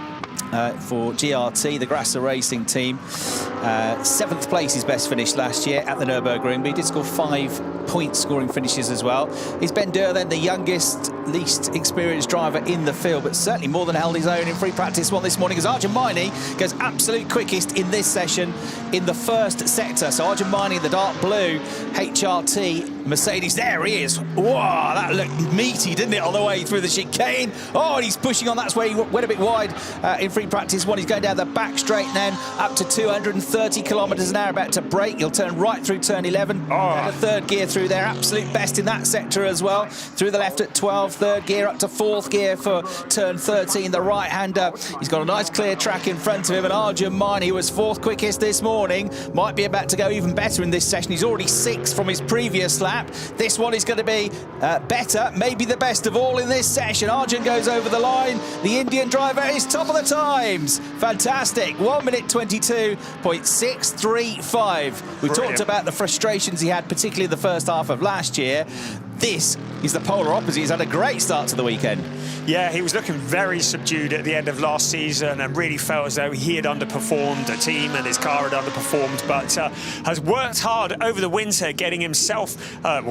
for GRT, the Grasser Racing team. 7th place, his best finish last year at the Nürburgring, but he did score 5 point-scoring finishes as well. Is Ben Durr then the youngest, least experienced driver in the field, but certainly more than held his own in free practice one this morning, as Arjun Maini goes absolute quickest in this session in the first sector. So Arjun Maini, the dark blue HRT Mercedes, there he is. Wow, that looked meaty, didn't it, on the way through the chicane? Oh, and he's pushing on. That's where he went a bit wide in free practice one. He's going down the back straight then, up to 230 kilometres an hour, about to brake. He'll turn right through turn 11. And a third gear through there, absolute best in that sector as well. Through the left at 12, third gear up to fourth gear for turn 13. The right-hander, he's got a nice clear track in front of him, and Arjun Maini, who was fourth quickest this morning, might be about to go even better in this session. He's already sixth from his previous lap. This one is going to be better, maybe the best of all in this session. Arjun goes over the line. The Indian driver is top of the times. Fantastic. 1 minute 22.635. We talked about the frustrations he had, particularly in the first half of last year. This is the polar opposite. He's had a great start to the weekend. Yeah, he was looking very subdued at the end of last season and really felt as though he had underperformed, the team and his car had underperformed, but has worked hard over the winter getting himself,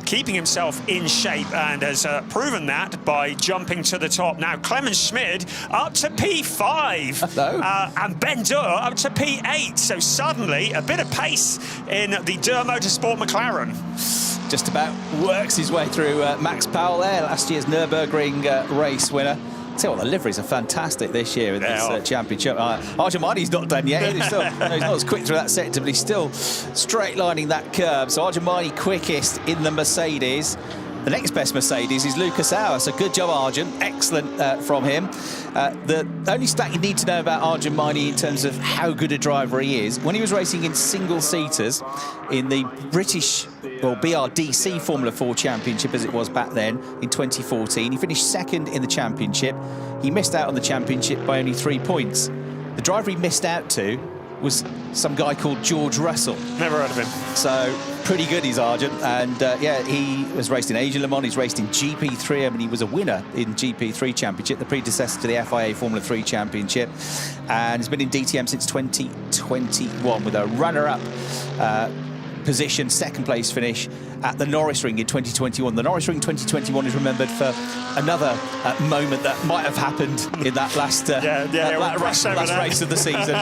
keeping himself in shape, and has proven that by jumping to the top. Now, Clemens Schmid up to P5. Hello. And Ben Durr up to P8. So suddenly, a bit of pace in the Durr Motorsport McLaren. Just about works his way through Max Powell there, last year's Nürburgring race winner. Tell you what, the liveries are fantastic this year in this championship. Arjun Maini's not done yet. He's not as quick through that sector, but he's still straight lining that curve. So Arjun Maini quickest in the Mercedes. The next best Mercedes is Lucas Auer, so good job, Arjun. Excellent from him. The only stat you need to know about Arjun Maini in terms of how good a driver he is, when he was racing in single-seaters in the British, or BRDC Formula 4 Championship, as it was back then, in 2014, he finished second in the championship. He missed out on the championship by only 3 points. The driver he missed out to was some guy called George Russell. Never heard of him. So pretty good, he's Arjun. And yeah, he has raced in Asia Le Mans, he's raced in GP3. I mean, he was a winner in GP3 Championship, the predecessor to the FIA Formula 3 Championship, and has been in DTM since 2021 with a runner-up position, second place finish at the Norris Ring in 2021. The Norris Ring 2021 is remembered for another moment that might have happened in that last race of the season.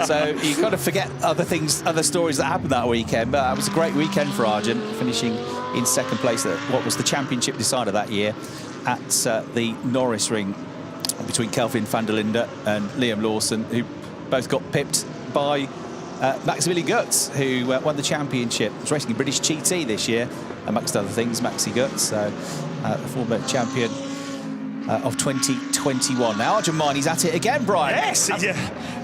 So you kind of forget other things, other stories that happened that weekend. But it was a great weekend for Arjun, finishing in second place at what was the championship decider that year at the Norris Ring between Kelvin van der Linde and Liam Lawson, who both got pipped by Maximilian Götz, who won the championship. He was racing in British GT this year, amongst other things, Maxi Götz, the former champion of 2021. Now Arjun Maini's at it again, Brian. Yes,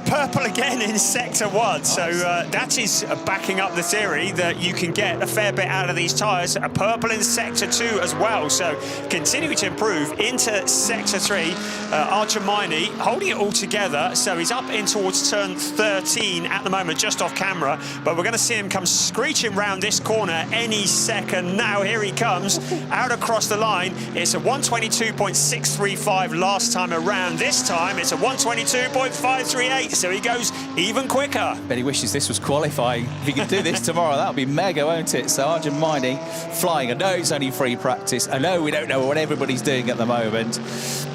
purple again in sector one. So that is backing up the theory that you can get a fair bit out of these tyres. A purple in sector two as well. So continuing to improve into sector three. Arjun Maini holding it all together. So he's up in towards turn 13 at the moment, just off camera. But we're going to see him come screeching round this corner any second now. Here he comes out across the line. It's a 122.635 last time around. This time it's a 122.538. So he goes even quicker. Bet he wishes this was qualifying. If he could do this tomorrow, that would be mega, won't it? So Arjun Maini flying. I know it's only free practice. I know we don't know what everybody's doing at the moment,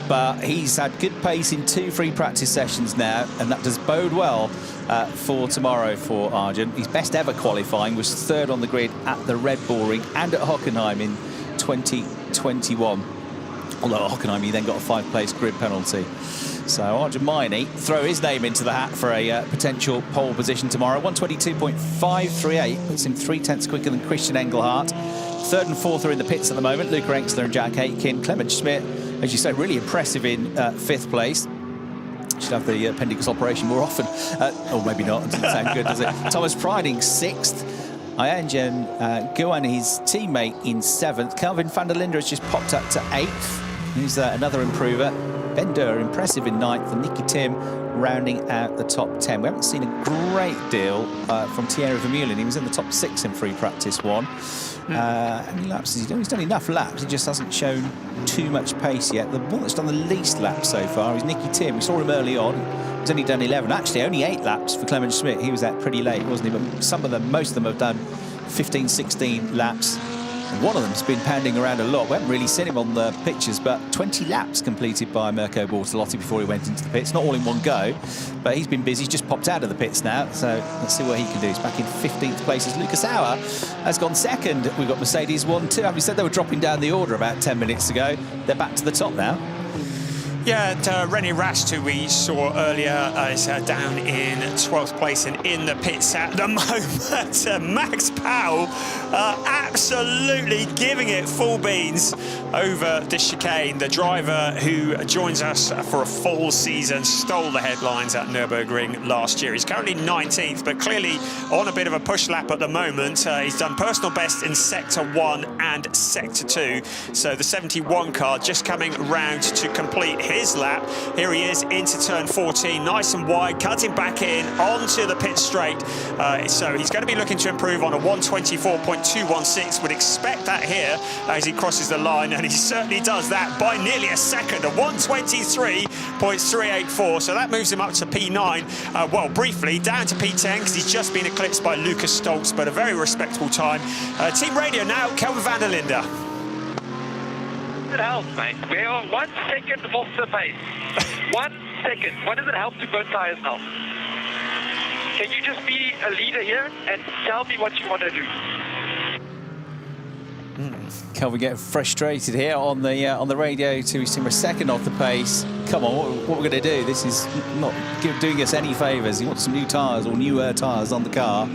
but he's had good pace in 2 free practice sessions now, and that does bode well for tomorrow for Arjun. His best ever qualifying was 3rd on the grid at the Red Bull Ring and at Hockenheim in 2021. Although at Hockenheim he then got a 5-place grid penalty. So Arjun Maini throw his name into the hat for a potential pole position tomorrow. 122.538 puts him 0.3 quicker than Christian Engelhardt. 3rd and 4th are in the pits at the moment. Luca Engstler and Jack Aitken. Clemens Schmid, as you say, really impressive in 5th place. Should have the appendix operation more often. Or maybe not. It doesn't sound good, does it? Thomas Priding 6th. Ayanjan Guan, his teammate, in 7th. Kelvin van der Linde has just popped up to 8th. He's another improver. Ben Durr, impressive in 9th, and Nicky Tim rounding out the top 10. We haven't seen a great deal from Thierry Vermeulen. He was in the top 6 in free practice one. How many laps has he done? He's done enough laps. He just hasn't shown too much pace yet. The one that's done the least laps so far is Nicky Tim. We saw him early on. He's only done 11. Actually, only 8 laps for Clemens Schmid. He was out pretty late, wasn't he? But most of them have done 15, 16 laps. One of them's been pounding around a lot. We haven't really seen him on the pictures, but 20 laps completed by Mirko Bortolotti before he went into the pits. Not all in one go, but he's been busy. He's just popped out of the pits now, so let's see what he can do. He's back in 15th place as Lucas Auer has gone second. We've got Mercedes 1-2. Having said they were dropping down the order about 10 minutes ago, they're back to the top now. Yeah, René Rast, who we saw earlier, is down in 12th place and in the pits at the moment. Max Powell absolutely giving it full beans over the chicane. The driver who joins us for a full season, stole the headlines at Nürburgring last year. He's currently 19th, but clearly on a bit of a push lap at the moment. He's done personal best in Sector 1 and Sector 2. So the 71 car just coming round to complete his lap. Here he is into turn 14, nice and wide, cutting back in onto the pit straight. So he's going to be looking to improve on a 124.216. Would expect that here as he crosses the line, and he certainly does that by nearly a second, a 123.384. So that moves him up to P9. Well, briefly down to P10 because he's just been eclipsed by Lucas Stoltz, but a very respectable time. Team radio now, Kelvin van der Linde. It helps, mate. We are 1 second off the pace. 1 second. What does it help to burn tires now? Can you just be a leader here and tell me what you want to do? Kelvin getting frustrated here on the radio to see a second off the pace. Come on, what we're going to do? This is not doing us any favours. He wants some new tyres or newer tyres on the car.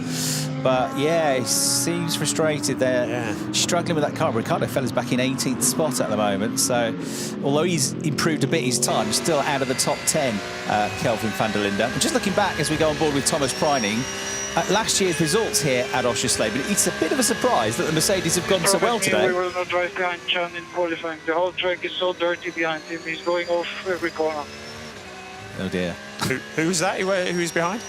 But yeah, he seems frustrated there, struggling with that car. Ricardo Feller's back in 18th spot at the moment, so although he's improved a bit his time, still out of the top 10, Kelvin van der Linde. And just looking back as we go on board with Thomas Preining, at last year's results here at Oschersleben, it's a bit of a surprise that the Mercedes have gone so well today. We will not drive behind Chan in qualifying. The whole track is so dirty behind him. He's going off every corner. Oh dear. Who's that? Who's behind?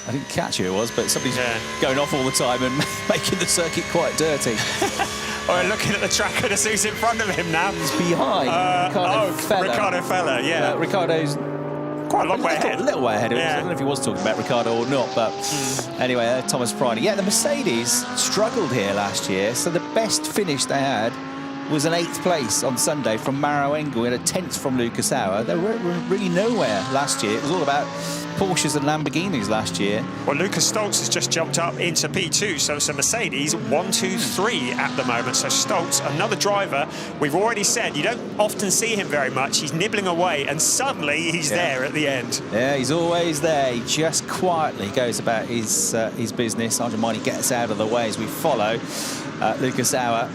I didn't catch who it was, but somebody's going off all the time and making the circuit quite dirty. Oh, looking at the track and who's in front of him now. He's behind Ricardo Feller. Ricardo Feller, yeah. Ricardo's quite a long way ahead. A little way ahead of him. I don't know if he was talking about Ricardo or not, but anyway, Thomas Preining. Yeah, the Mercedes struggled here last year, so the best finish they had was an 8th place on Sunday from Maro Engel and a 10th from Lucas Auer. They were really nowhere last year. It was all about Porsches and Lamborghinis last year. Well, Lucas Stoltz has just jumped up into P2, so it's a Mercedes 1, 2, 3 at the moment. So Stoltz, another driver, we've already said you don't often see him very much. He's nibbling away, and suddenly he's there at the end. Yeah, he's always there. He just quietly goes about his business. Arjun Maini gets out of the way as we follow Lucas Auer.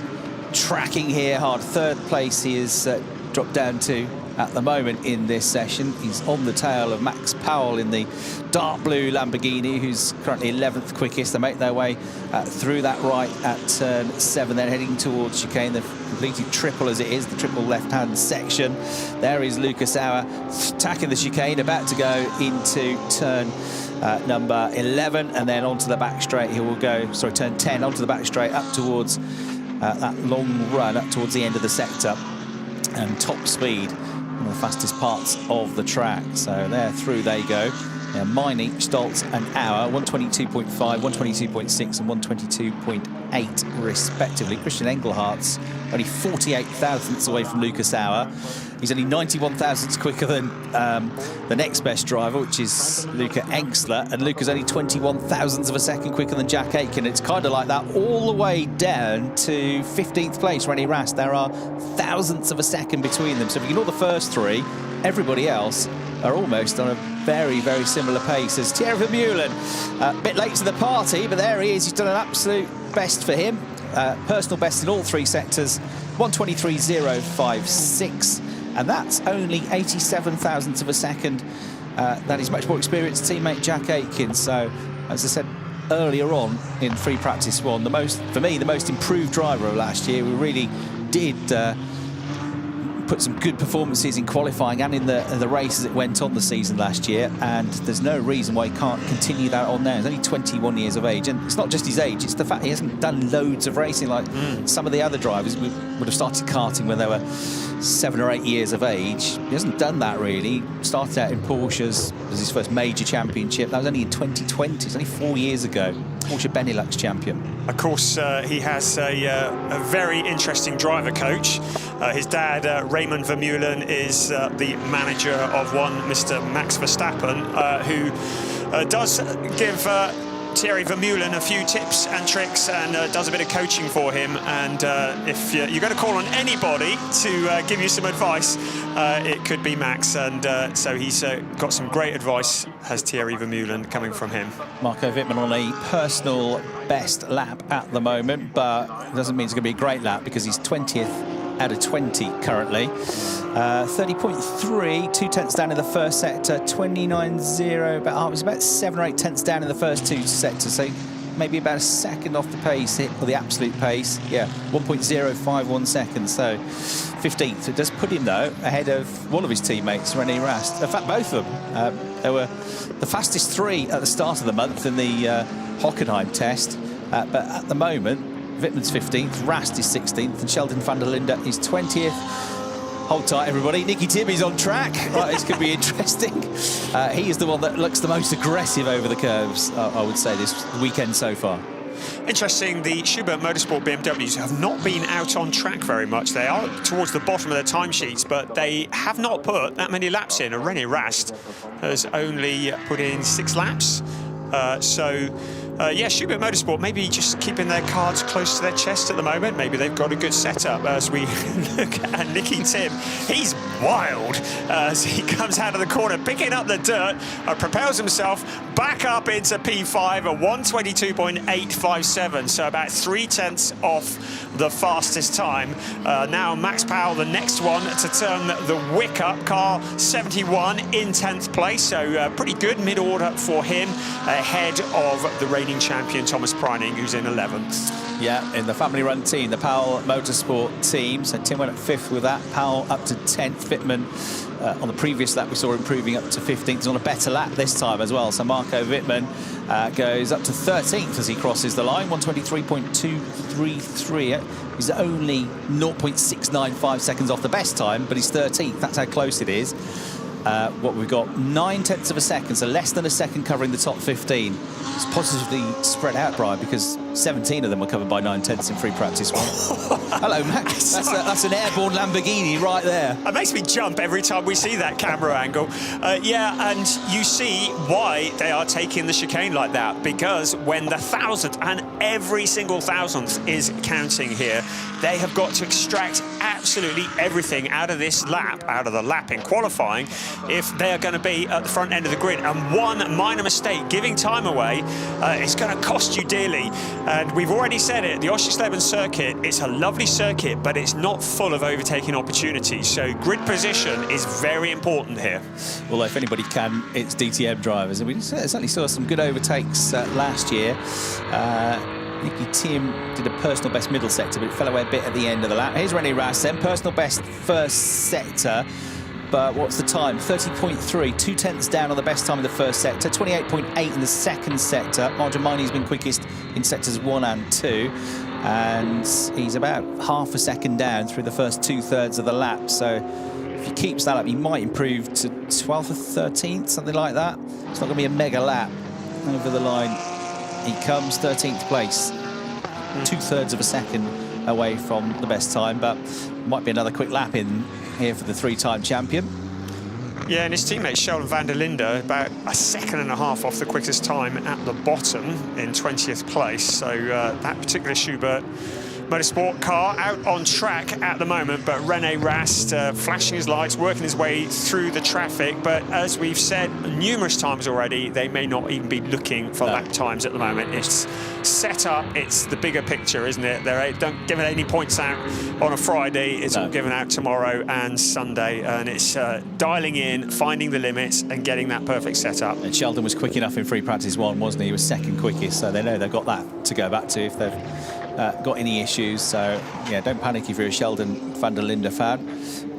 Tracking here hard. 3rd place he is dropped down to at the moment in this session. He's on the tail of Max Powell in the dark blue Lamborghini, who's currently 11th quickest. They make their way through that right at turn 7, then heading towards chicane. They've completed triple as it is, the triple left-hand section. There is Lucas Auer attacking the chicane, about to go into turn number 11, and then onto the back straight. He will go, sorry, turn 10, onto the back straight, up towards that long run, up towards the end of the sector, and top speed, one of the fastest parts of the track. So there, through they go. Yeah, Maini, Stoltz and Auer, 122.5, 122.6 and 122.8 respectively. Christian Engelhardt's only 48 thousandths away from Lucas Auer. He's only 91 thousandths quicker than the next best driver, which is Luca Engstler, and Luca's only 21 thousandths of a second quicker than Jack Aitken. It's kind of like that all the way down to 15th place, René Rast. There are thousandths of a second between them. So if you ignore the first 3, everybody else are almost on a very, very similar pace as Thierry Vermeulen. A bit late to the party, but there he is. He's done an absolute best for him. Personal best in all 3 sectors, 123.056. And that's only 87 thousandths of a second. That is much more experienced teammate Jack Aitken. So, as I said earlier on in free practice 1, for me, the most improved driver of last year. We really did put some good performances in qualifying and in the race as it went on the season last year, and there's no reason why he can't continue that on now. He's only 21 years of age, and it's not just his age, it's the fact he hasn't done loads of racing like some of the other drivers. We would have started karting when they were 7 or 8 years of age. He hasn't done that really. He started out in Porsches as his first major championship. That was only in 2020, it's only 4 years ago. Porsche Benelux champion. Of course, he has a very interesting driver coach. His dad, Raymond Vermeulen, is the manager of one Mr. Max Verstappen, who does give Thierry Vermeulen a few tips and tricks and does a bit of coaching for him. And if you're going to call on anybody to give you some advice, it could be Max. And so he's got some great advice, has Thierry Vermeulen, coming from him. Marco Wittmann on a personal best lap at the moment, but it doesn't mean it's going to be a great lap because he's 20th out of 20 currently. 30.3, 2 tenths down in the first sector, 29.0, it was about 7 or 8 tenths down in the first 2 sectors, so maybe about a second off the pace, or the absolute pace. Yeah, 1.051 seconds, so 15th. It does put him, though, ahead of one of his teammates, René Rast. In fact, both of them. They were the fastest 3 at the start of the month in the Hockenheim test, but at the moment, Wittmann's 15th, Rast is 16th, and Sheldon van der Linde is 20th. Hold tight, everybody. Nicky Timmy's on track. Right, this could be interesting. He is the one that looks the most aggressive over the curves, I would say, this weekend so far. Interesting, the Schubert Motorsport BMWs have not been out on track very much. They are towards the bottom of their timesheets, but they have not put that many laps in. René Rast has only put in 6 laps. Yeah, Schubert Motorsport maybe just keeping their cards close to their chest at the moment. Maybe they've got a good setup as we look at Nicky Tim. He's wild as he comes out of the corner, picking up the dirt, propels himself back up into P5 at 122.857, so about 3 tenths off the fastest time. Now Max Powell, the next one to turn the wick up, car 71 in 10th place, so pretty good mid-order for him, ahead of the reigning champion Thomas Preining, who's in 11th. Yeah, in the family-run team, the Powell Motorsport team. So Tim went up 5th with that. Powell up to 10th. Wittmann on the previous lap we saw improving up to 15th. He's on a better lap this time as well. So Marco Wittmann goes up to 13th as he crosses the line. 123.233. He's only 0.695 seconds off the best time, but he's 13th. That's how close it is. What we've got, 9 tenths of a second, so less than a second covering the top 15. It's positively spread out, Brian, because 17 of them were covered by 9 tenths in free practice 1. Hello, Max. That's an airborne Lamborghini right there. It makes me jump every time we see that camera angle. Yeah, and you see why they are taking the chicane like that, because when the 1,000th and every single 1,000th is counting here, they have got to extract absolutely everything out of this lap, out of the lap in qualifying, if they are going to be at the front end of the grid. And one minor mistake, giving time away, is going to cost you dearly. And we've already said it, the Oschersleben circuit, it's a lovely circuit, but it's not full of overtaking opportunities. So grid position is very important here. Well, if anybody can, it's DTM drivers. And we certainly saw some good overtakes last year. Nicky Tim did a personal best middle sector, but it fell away a bit at the end of the lap. Here's René Rast then, personal best first sector. But what's the time? 30.3, 2 tenths down on the best time in the first sector, 28.8 in the second sector. Margimani's been quickest in sectors 1 and 2. And he's about half a second down through the first 2/3 of the lap. So if he keeps that up, he might improve to 12th or 13th, something like that. It's not going to be a mega lap. Over the line he comes, 13th place. 2/3 of a second away from the best time, but might be another quick lap in here for the 3-time champion. Yeah, and his teammate Sheldon van der Linde about a second and a half off the quickest time at the bottom in 20th place. So that particular Schubert Motorsport car out on track at the moment, but René Rast flashing his lights, working his way through the traffic. But as we've said numerous times already, they may not even be looking for lap times at the moment. It's set up, it's the bigger picture, isn't it? They don't give it any points out on a Friday. It's all given out tomorrow and Sunday, and it's dialing in, finding the limits and getting that perfect setup. And Sheldon was quick enough in free practice 1, wasn't he? He was second quickest, so they know they've got that to go back to if they've got any issues. So yeah, don't panic if you're a Sheldon van der Linde fan.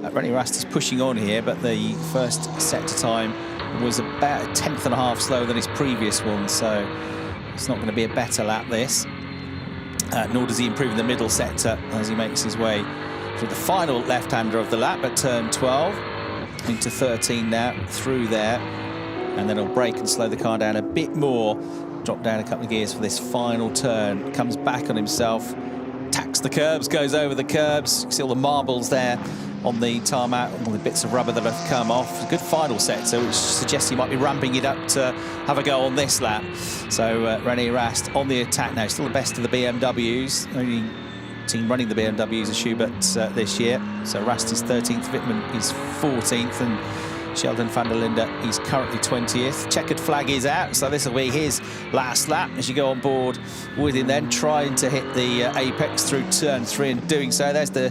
René Rast is pushing on here, but the first sector time was about a tenth and a half slower than his previous one, so it's not going to be a better lap this. Nor does he improve in the middle sector as he makes his way through the final left-hander of the lap at turn 12 into 13 now through there, and then he'll brake and slow the car down a bit more Drop down a couple of gears for this final turn. Comes back on himself. Tacks the curbs, goes over the curbs. You see all the marbles there on the tarmac, all the bits of rubber that have come off. A good final sector, which suggests he might be ramping it up to have a go on this lap. So René Rast on the attack now. Still the best of the BMWs. Only team running the BMWs is Schubert this year. So Rast is 13th, Wittmann is 14th, and Sheldon van der Linde, he's currently 20th. Checkered flag is out, so this will be his last lap as you go on board with him then, trying to hit the apex through turn 3 and doing so. There's the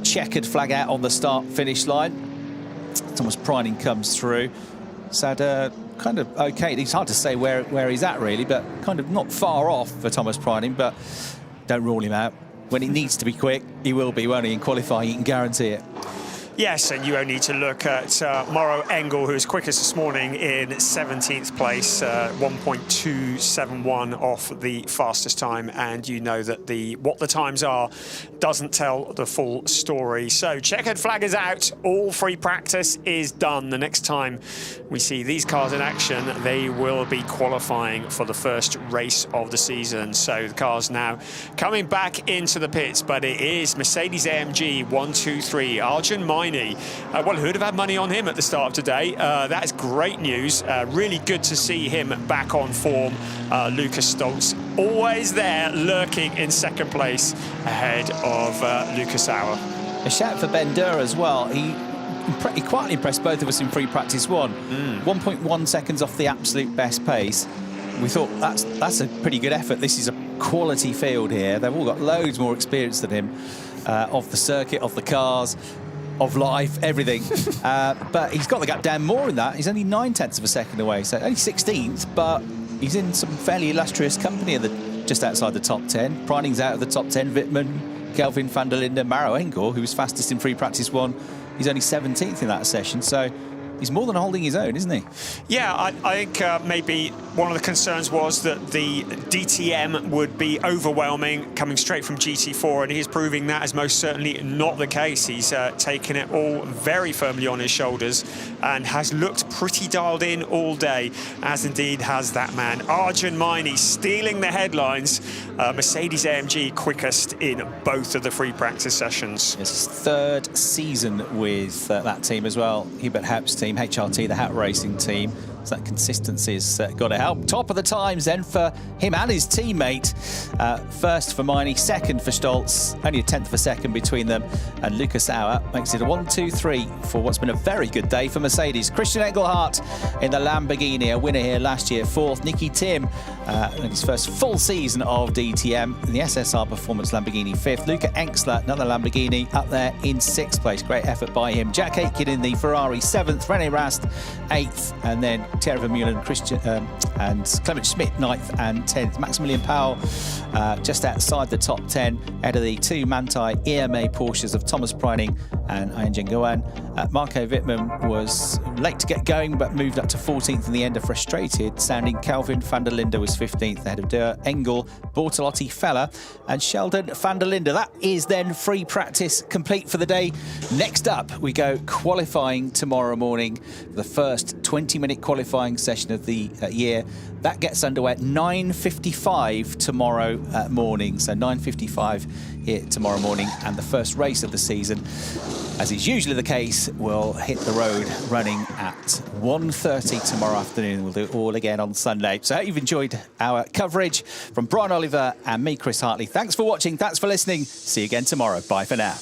checkered flag out on the start-finish line. Thomas Preining comes through. So kind of okay. It's hard to say where he's at really, but kind of not far off for Thomas Preining, but don't rule him out. When he needs to be quick, he will be, won't he? In qualifying, you can guarantee it. Yes, and you only need to look at Mauro Engel, who is quickest this morning in 17th place, 1.271 off the fastest time, and you know that what the times are doesn't tell the full story. So checkered flag is out, all free practice is done. The next time we see these cars in action, they will be qualifying for the first race of the season. So the cars now coming back into the pits, but it is Mercedes-AMG 123, Arjun Maini. Well, who'd have had money on him at the start of today? That is great news. Really good to see him back on form. Lucas Stoltz always there, lurking in second place ahead of Lucas Auer. A shout for Ben Durr as well. He quietly impressed both of us in free practice 1. 1.1 seconds off the absolute best pace. We thought that's a pretty good effort. This is a quality field here. They've all got loads more experience than him of the circuit, of the cars, of life, everything. But he's got the gap down more in that. He's only 9/10 of a second away, so only 16th, but he's in some fairly illustrious company just outside the top 10. Preining's out of the top 10. Wittmann, Kelvin van der Linde, Mauro Engel, who was fastest in free practice 1. He's only 17th in that session, so he's more than holding his own, isn't he? Yeah, I think maybe one of the concerns was that the DTM would be overwhelming coming straight from GT4, and he's proving that is most certainly not the case. He's taken it all very firmly on his shoulders and has looked pretty dialed in all day, as indeed has that man. Arjun Maini stealing the headlines. Mercedes-AMG quickest in both of the free practice sessions. It's his 3rd season with that team as well. Hubert Haupt's team, HRT, the Hat Racing team. So that consistency's got to help. Top of the times then for him and his teammate. First for Maini, second for Stoltz. Only a 10th of a second between them. And Lucas Auer makes it a 1-2-3 for what's been a very good day for Mercedes. Christian Engelhardt in the Lamborghini, a winner here last year, 4th. Nicky Tim in his first full season of DTM. In the SSR Performance Lamborghini, 5th. Luca Enxler, another Lamborghini, up there in 6th place. Great effort by him. Jack Aitken in the Ferrari, 7th. René Rast, 8th. And then Thierry Vermeulen, Christian and Clement Schmidt, 9th and 10th. Maximilian Powell just outside the top 10, ahead of the 2 Manthey EMA Porsches of Thomas Preining and Ayan Gowan. Marco Wittmann was late to get going, but moved up to 14th in the end, a frustrated sounding Kelvin van der Linde was 15th, ahead of Durr, Engel, Bortolotti, Feller, and Sheldon van der Linde. That is then free practice complete for the day. Next up, we go qualifying tomorrow morning, the first 20-minute qualifying session of the year. That gets underway at 9:55 tomorrow morning. So 9:55 here tomorrow morning, and the first race of the season, as is usually the case, will hit the road running at 1:30 tomorrow afternoon. We'll do it all again on Sunday. So I hope you've enjoyed our coverage from Brian Oliver and me, Chris Hartley. Thanks for watching. Thanks for listening. See you again tomorrow. Bye for now.